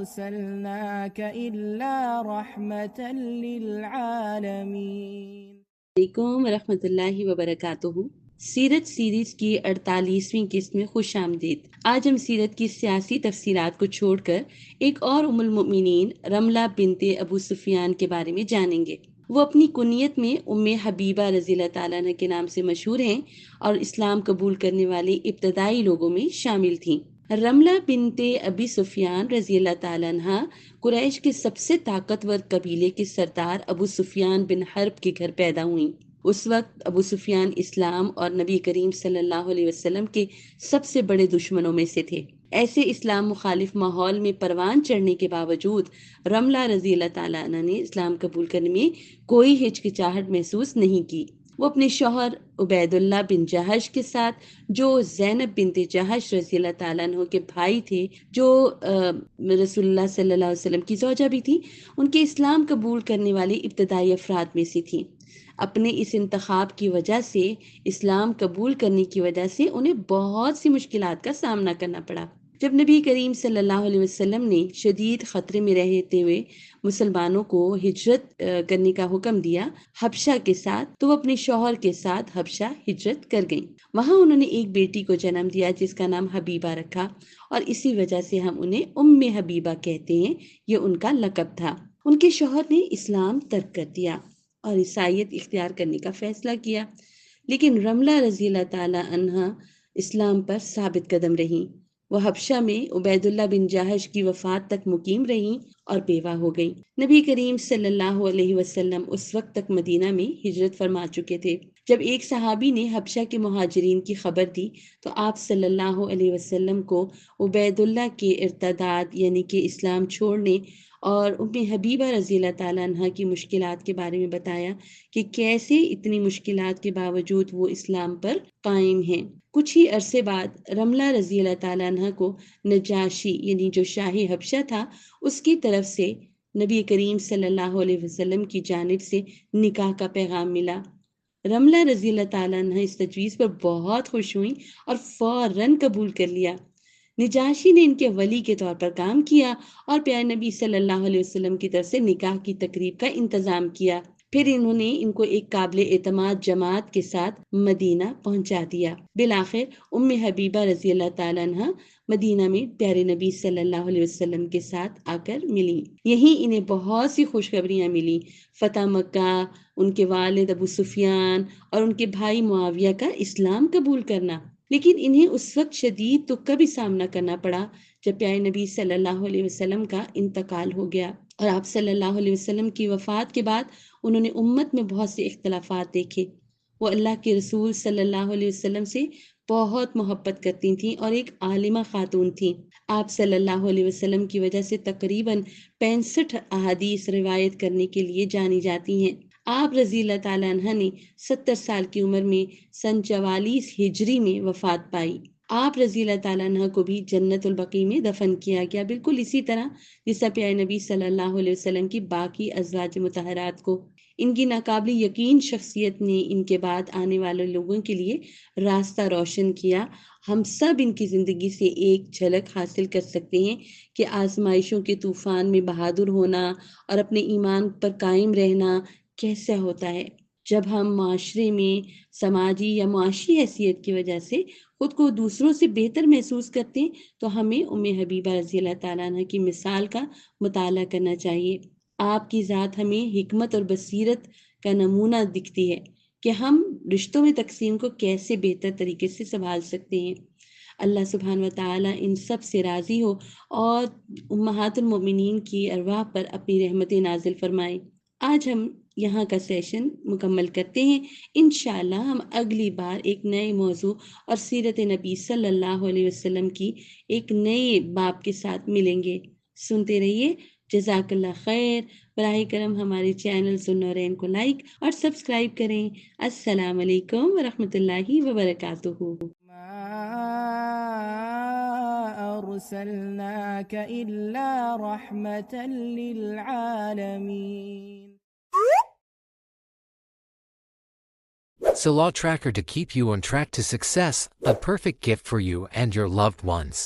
أرسلناك إلا رحمة للعالمين۔ علیکم ورحمۃ اللہ وبرکاتہ۔ سیرت سیریز کی 48ویں قسط میں خوش آمدید۔ آج ہم سیرت کی سیاسی تفصیلات کو چھوڑ کر ایک اور ام المؤمنین رملہ بنت ابو سفیان کے بارے میں جانیں گے۔ وہ اپنی کنیت میں ام حبیبہ رضی اللہ تعالیٰ عنہ کے نام سے مشہور ہیں اور اسلام قبول کرنے والے ابتدائی لوگوں میں شامل تھیں۔ رملہ بنت ابی سفیان رضی اللہ تعالیٰ عنہ قریش کے سب سے طاقتور قبیلے کے سردار ابو سفیان بن حرب کے گھر پیدا ہوئیں۔ اس وقت ابو سفیان اسلام اور نبی کریم صلی اللہ علیہ وسلم کے سب سے بڑے دشمنوں میں سے تھے۔ ایسے اسلام مخالف ماحول میں پروان چڑھنے کے باوجود رملہ رضی اللہ تعالیٰ عنہ نے اسلام قبول کرنے میں کوئی ہچکچاہٹ محسوس نہیں کی۔ وہ اپنے شوہر عبید اللہ بن جہش کے ساتھ، جو زینب بنت جہش رضی اللہ تعالیٰ عنہ کے بھائی تھے، جو رسول اللہ صلی اللہ علیہ وسلم کی زوجہ بھی تھی، ان کے اسلام قبول کرنے والے ابتدائی افراد میں سے تھیں۔ اپنے اس انتخاب کی وجہ سے، اسلام قبول کرنے کی وجہ سے انہیں بہت سی مشکلات کا سامنا کرنا پڑا۔ جب نبی کریم صلی اللہ علیہ وسلم نے شدید خطرے میں رہتے ہوئے مسلمانوں کو ہجرت کرنے کا حکم دیا حبشہ کے ساتھ، تو وہ اپنے شوہر کے ساتھ حبشہ ہجرت کر گئیں۔ وہاں انہوں نے ایک بیٹی کو جنم دیا جس کا نام حبیبہ رکھا، اور اسی وجہ سے ہم انہیں ام حبیبہ کہتے ہیں، یہ ان کا لقب تھا۔ ان کے شوہر نے اسلام ترک کر دیا اور عیسائیت اختیار کرنے کا فیصلہ کیا، لیکن رملہ رضی اللہ تعالی عنہا اسلام پر ثابت قدم رہیں۔ وہ حبشہ میں عبید اللہ بن جہش کی وفات تک مقیم رہیں اور بیوہ ہو گئیں۔ نبی کریم صلی اللہ علیہ وسلم اس وقت تک مدینہ میں ہجرت فرما چکے تھے۔ جب ایک صحابی نے حبشہ کے مہاجرین کی خبر دی تو آپ صلی اللہ علیہ وسلم کو عبید اللہ کے ارتداد یعنی کہ اسلام چھوڑنے اور ام حبیبہ رضی اللہ تعالیٰ عنہ کی مشکلات کے بارے میں بتایا کہ کیسے اتنی مشکلات کے باوجود وہ اسلام پر قائم ہیں۔ کچھ ہی عرصے بعد رملہ رضی اللہ تعالیٰ عنہ کو نجاشی یعنی جو شاہی حبشہ تھا، اس کی طرف سے نبی کریم صلی اللہ علیہ وسلم کی جانب سے نکاح کا پیغام ملا۔ رملہ رضی اللہ تعالیٰ عنہ اس تجویز پر بہت خوش ہوئیں اور فوراً قبول کر لیا۔ نجاشی نے ان کے ولی کے طور پر کام کیا اور پیارے نبی صلی اللہ علیہ وسلم کی طرف سے نکاح کی تقریب کا انتظام کیا۔ پھر انہوں نے ان کو ایک قابل اعتماد جماعت کے ساتھ مدینہ پہنچا دیا۔ بالآخر ام حبیبہ رضی اللہ تعالیٰ عنہ مدینہ میں پیارے نبی صلی اللہ علیہ وسلم کے ساتھ آ کر ملیں۔ یہیں انہیں بہت سی خوشخبریاں ملیں، فتح مکہ، ان کے والد ابو سفیان اور ان کے بھائی معاویہ کا اسلام قبول کرنا۔ لیکن انہیں اس وقت شدید دکھ کا بھی سامنا کرنا پڑا جب پیارے نبی صلی اللہ علیہ وسلم کا انتقال ہو گیا، اور آپ صلی اللہ علیہ وسلم کی وفات کے بعد انہوں نے امت میں بہت سے اختلافات دیکھے۔ وہ اللہ کے رسول صلی اللہ علیہ وسلم سے بہت محبت کرتی تھیں اور ایک عالمہ خاتون تھیں۔ آپ صلی اللہ علیہ وسلم کی وجہ سے تقریباً 65 احادیث روایت کرنے کے لیے جانی جاتی ہیں۔ آپ رضی اللہ تعالیٰ عنہ نے 70 سال کی عمر میں سن 44 ہجری میں وفات پائی۔ آپ رضی اللہ تعالیٰ عنہ کو بھی جنت البقیع میں دفن کیا گیا، بالکل اسی طرح جس طرح پیارے نبی صلی اللہ علیہ وسلم کی باقی ازواج مطہرات کو۔ ان کی ناقابل یقین شخصیت نے ان کے بعد آنے والے لوگوں کے لیے راستہ روشن کیا۔ ہم سب ان کی زندگی سے ایک جھلک حاصل کر سکتے ہیں کہ آزمائشوں کے طوفان میں بہادر ہونا اور اپنے ایمان پر قائم رہنا کیسا ہوتا ہے۔ جب ہم معاشرے میں سماجی یا معاشی حیثیت کی وجہ سے خود کو دوسروں سے بہتر محسوس کرتے ہیں تو ہمیں ام حبیبہ رضی اللہ تعالیٰ عنہ کی مثال کا مطالعہ کرنا چاہیے۔ آپ کی ذات ہمیں حکمت اور بصیرت کا نمونہ دکھتی ہے کہ ہم رشتوں میں تقسیم کو کیسے بہتر طریقے سے سنبھال سکتے ہیں۔ اللہ سبحانہ و تعالیٰ ان سب سے راضی ہو اور امہات المؤمنین کی ارواح پر اپنی رحمتیں نازل فرمائے۔ آج ہم یہاں کا سیشن مکمل کرتے ہیں۔ انشاءاللہ ہم اگلی بار ایک نئے موضوع اور سیرت نبی صلی اللہ علیہ وسلم کی ایک نئے باب کے ساتھ ملیں گے۔ سنتے رہیے۔ جزاک اللہ خیر۔ براہ کرم ہمارے چینل النورین کو لائک اور سبسکرائب کریں۔ السلام علیکم ورحمۃ اللہ وبرکاتہ۔ أرسلناك إلا رحمة للعالمين. Salah Tracker to keep you on track to success, a perfect gift for you and your loved ones.